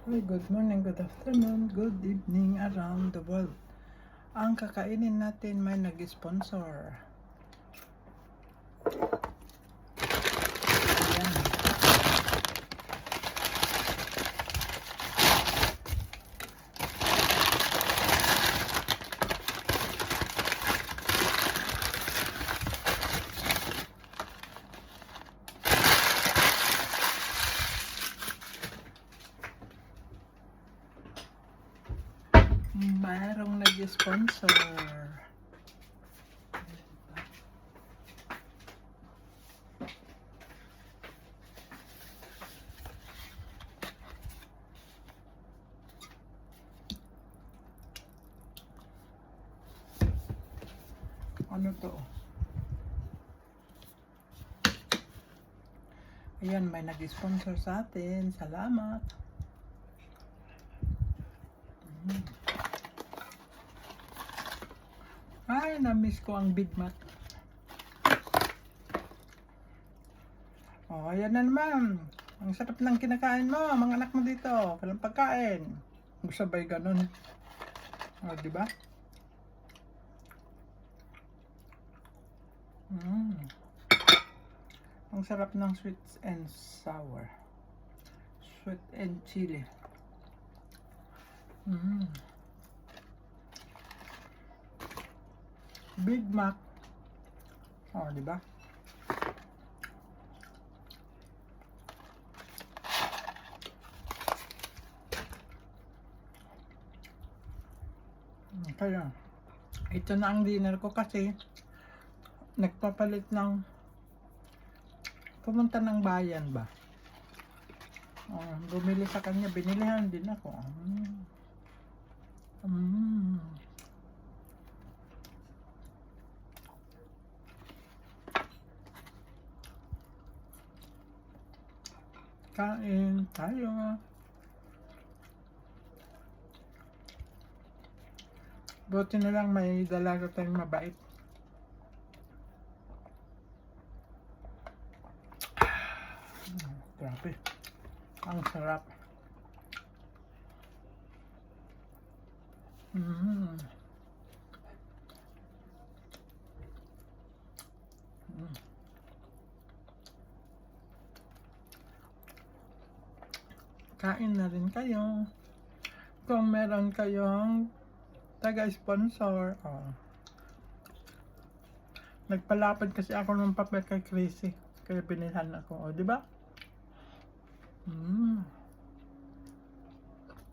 Uy, good morning, good afternoon, good evening around the world. Ang kakainin natin may nag-sponsor. Ayan. Mayroong nag-sponsor. Ano to? Ayan, may nag-sponsor sa atin. Salamat. Ay, na-miss ko ang Big Mac. Oh, ayan na naman. Ang sarap ng kinakain mo, mga anak mo dito. Walang pagkain. Sabay ganun. O, diba? Ang sarap ng sweet and sour. Sweet and chili. Big Mac. Oh, di ba? Kaya, ito na ang dinner ko kasi nagpapalit ng pumunta ng bayan ba? Bumili sa kanya, binilihan din ako. Kain tayo. Buti na lang may dalaga tayong mabait. Grabe. Ang sarap. Kain na rin kayo. Kung meron kayong taga-sponsor. Nagpalapad kasi ako ng papel kay Chrissy. Kaya binilhan ako. O, di ba?